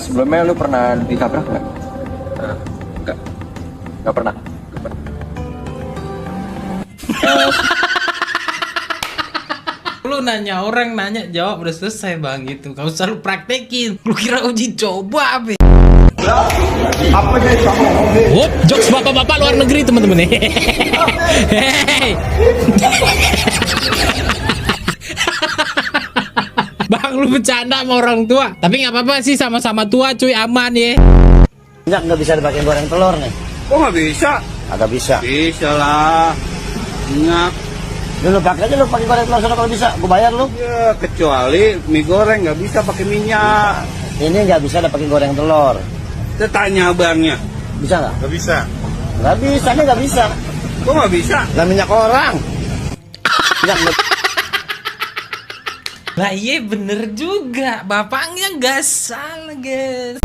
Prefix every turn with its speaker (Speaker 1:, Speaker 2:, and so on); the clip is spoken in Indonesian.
Speaker 1: Sebelumnya lu pernah ditabrak nggak?
Speaker 2: Enggak.
Speaker 1: Nggak pernah.
Speaker 3: Lu nanya orang, nanya jawab udah selesai bang gitu. Gak usah lu praktekin. Lu kira uji coba apa? Wop, jokes bapak-bapak luar negeri teman-teman. Hey. Bang, lu bercanda sama orang tua. Tapi nggak apa-apa sih, sama-sama tua cuy, aman ya.
Speaker 4: Minyak nggak bisa dipakai goreng telur nih.
Speaker 2: Kok nggak bisa?
Speaker 4: Agak bisa.
Speaker 2: Bisa lah. Minyak.
Speaker 4: Dulu pakai aja lu pakai goreng telur sana kalau bisa. Gue bayar lu.
Speaker 2: Ya, kecuali mie goreng nggak bisa pakai minyak.
Speaker 4: Ini nggak bisa ada pakai goreng telur.
Speaker 2: Kita tanya abangnya.
Speaker 4: Bisa nggak?
Speaker 2: Nggak bisa.
Speaker 4: Nggak bisa, ini nggak bisa.
Speaker 2: Kok nggak bisa?
Speaker 4: Lah minyak orang. Minyak
Speaker 3: Lah iya bener juga, bapaknya nggak salah guys.